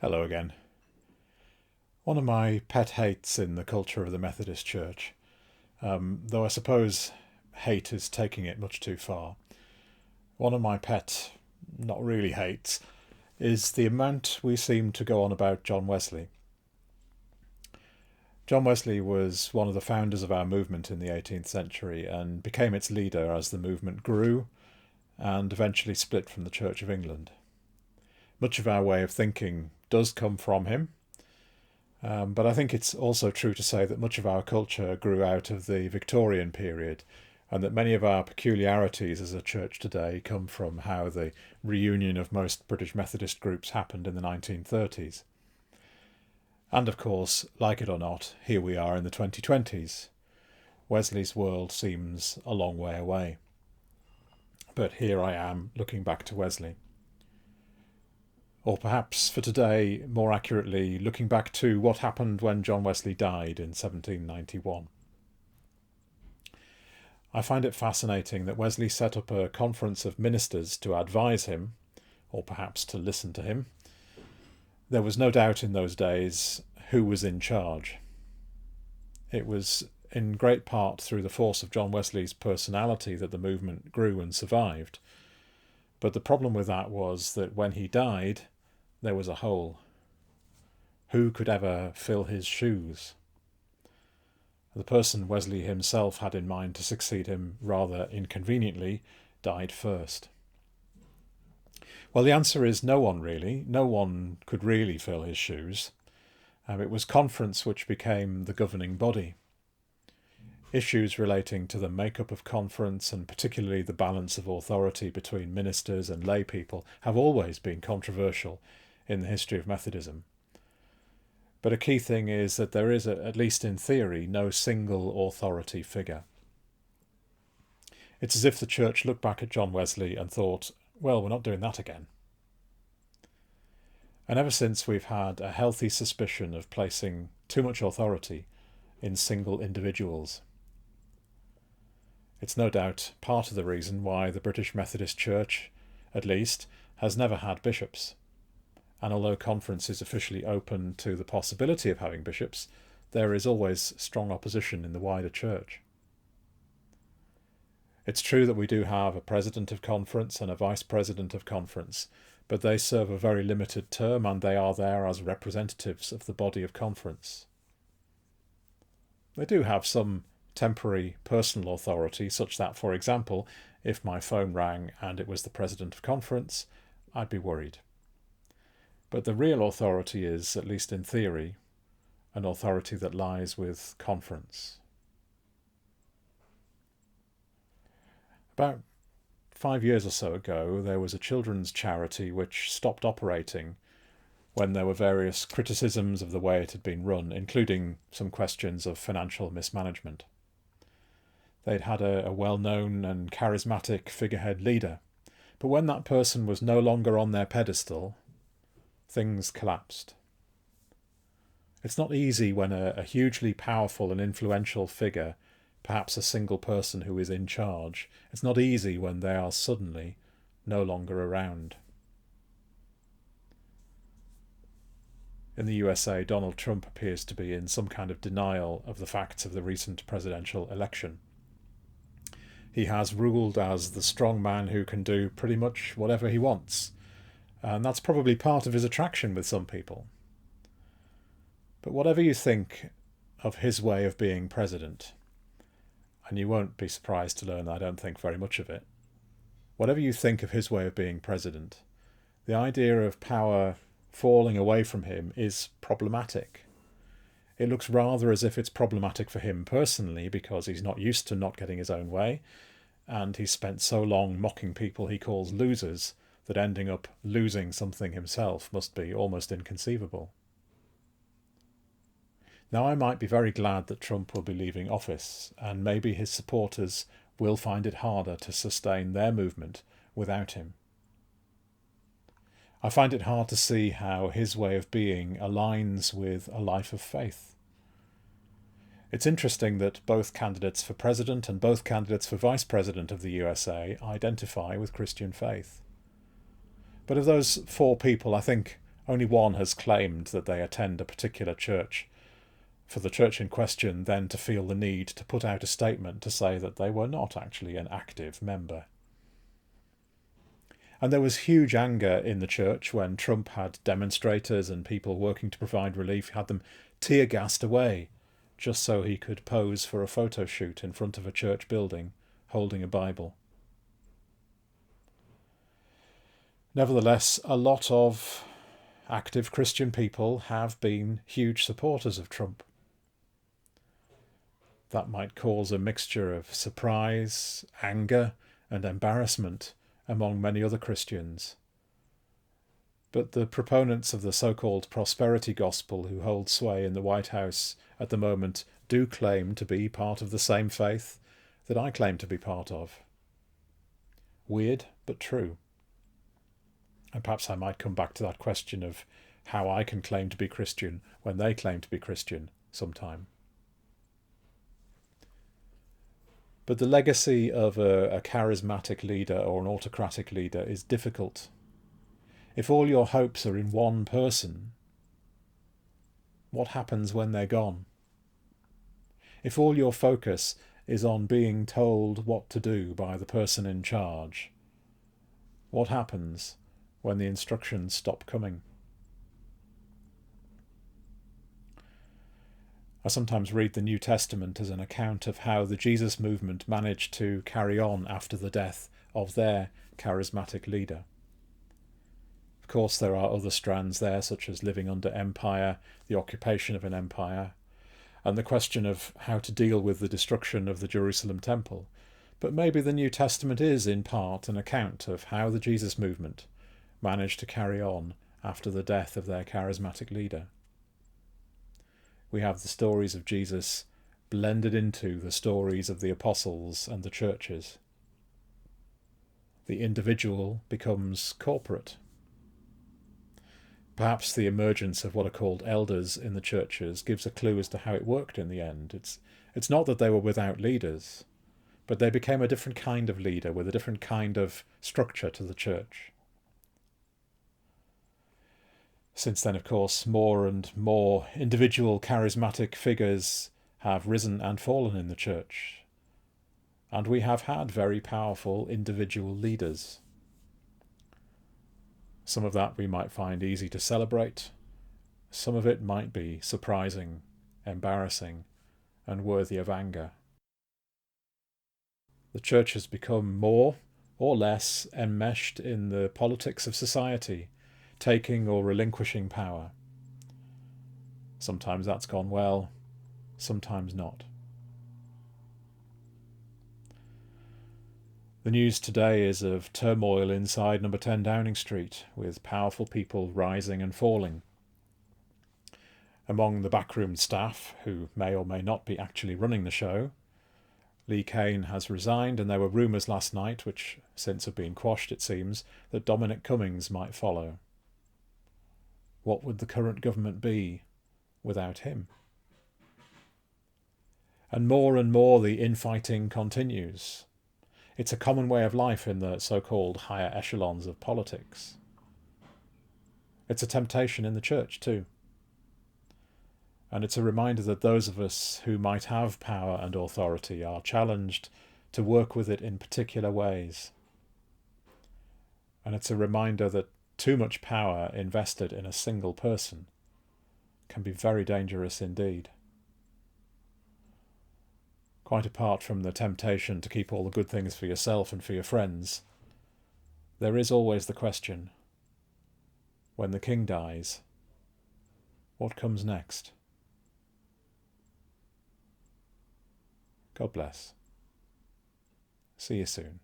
Hello again. One of my pet hates in the culture of the Methodist Church, though I suppose hate is taking it much too far. One of my pet, not really hates, is the amount we seem to go on about John Wesley. John Wesley was one of the founders of our movement in the 18th century and became its leader as the movement grew and eventually split from the Church of England. Much of our way of thinking does come from him, but I think it's also true to say that much of our culture grew out of the Victorian period, and that many of our peculiarities as a church today come from how the reunion of most British Methodist groups happened in the 1930s. And of course, like it or not, here we are in the 2020s. Wesley's world seems a long way away. But here I am, looking back to Wesley. Or perhaps, for today, more accurately, looking back to what happened when John Wesley died in 1791. I find it fascinating that Wesley set up a conference of ministers to advise him, or perhaps to listen to him. There was no doubt in those days who was in charge. It was in great part through the force of John Wesley's personality that the movement grew and survived. But the problem with that was that when he died, there was a hole. Who could ever fill his shoes? The person Wesley himself had in mind to succeed him rather inconveniently died first. Well, the answer is no one really. No one could really fill his shoes. It was conference which became the governing body. Issues relating to the makeup of conference and particularly the balance of authority between ministers and lay people have always been controversial in the history of Methodism. But a key thing is that there is, at least in theory, no single authority figure. It's as if the church looked back at John Wesley and thought, well, we're not doing that again. And ever since we've had a healthy suspicion of placing too much authority in single individuals. It's no doubt part of the reason why the British Methodist Church, at least, has never had bishops. And although conference is officially open to the possibility of having bishops, there is always strong opposition in the wider church. It's true that we do have a president of conference and a vice president of conference, but they serve a very limited term and they are there as representatives of the body of conference. They do have some temporary personal authority, such that, for example, if my phone rang and it was the president of conference, I'd be worried. But the real authority is, at least in theory, an authority that lies with conference. About 5 years or so ago, there was a children's charity which stopped operating when there were various criticisms of the way it had been run, including some questions of financial mismanagement. They'd had a well-known and charismatic figurehead leader, but when that person was no longer on their pedestal, things collapsed. It's not easy when a hugely powerful and influential figure, perhaps a single person who is in charge, it's not easy when they are suddenly no longer around. In the USA, Donald Trump appears to be in some kind of denial of the facts of the recent presidential election. He has ruled as the strong man who can do pretty much whatever he wants. And that's probably part of his attraction with some people. But whatever you think of his way of being president, and you won't be surprised to learn I don't think very much of it, whatever you think of his way of being president, the idea of power falling away from him is problematic. It looks rather as if it's problematic for him personally because he's not used to not getting his own way, and he's spent so long mocking people he calls losers that ending up losing something himself must be almost inconceivable. Now, I might be very glad that Trump will be leaving office, and maybe his supporters will find it harder to sustain their movement without him. I find it hard to see how his way of being aligns with a life of faith. It's interesting that both candidates for president and both candidates for vice president of the USA identify with Christian faith. But of those four people, I think Only one has claimed that they attend a particular church, for the church in question then to feel the need to put out a statement to say that they were not actually an active member. And there was huge anger in the church when Trump had demonstrators and people working to provide relief, had them tear-gassed away just so he could pose for a photo shoot in front of a church building holding a Bible. Nevertheless, a lot of active Christian people have been huge supporters of Trump. That might cause a mixture of surprise, anger, and embarrassment among many other Christians. But the proponents of the so-called prosperity gospel who hold sway in the White House at the moment do claim to be part of the same faith that I claim to be part of. Weird, but true. And perhaps I might come back to that question of how I can claim to be Christian when they claim to be Christian sometime. But the legacy of a charismatic leader or an autocratic leader is difficult. If all your hopes are in one person, what happens when they're gone? If all your focus is on being told what to do by the person in charge, what happens when the instructions stop coming? I sometimes read the New Testament as an account of how the Jesus movement managed to carry on after the death of their charismatic leader. Of course, there are other strands there, such as living under empire, the occupation of an empire, and the question of how to deal with the destruction of the Jerusalem temple. But maybe the New Testament is, in part, an account of how the Jesus movement managed to carry on after the death of their charismatic leader. We have the stories of Jesus blended into the stories of the apostles and the churches. The individual becomes corporate. Perhaps the emergence of what are called elders in the churches gives a clue as to how it worked in the end. It's not that they were without leaders, but they became a different kind of leader with a different kind of structure to the church. Since then, of course, more and more individual charismatic figures have risen and fallen in the church. And we have had very powerful individual leaders. Some of that we might find easy to celebrate. Some of it might be surprising, embarrassing, and worthy of anger. The church has become more or less enmeshed in the politics of society, taking or relinquishing power. Sometimes that's gone well, sometimes not. The news today is of turmoil inside number 10 Downing Street, with powerful people rising and falling. Among the backroom staff, who may or may not be actually running the show, Lee Cain has resigned, and there were rumours last night, which since have been quashed it seems, that Dominic Cummings might follow. What would the current government be without him? And more the infighting continues. It's a common way of life in the so-called higher echelons of politics. It's a temptation in the church too. And it's a reminder that those of us who might have power and authority are challenged to work with it in particular ways. And it's a reminder that too much power invested in a single person can be very dangerous indeed. Quite apart from the temptation to keep all the good things for yourself and for your friends, there is always the question, when the king dies, what comes next? God bless. See you soon.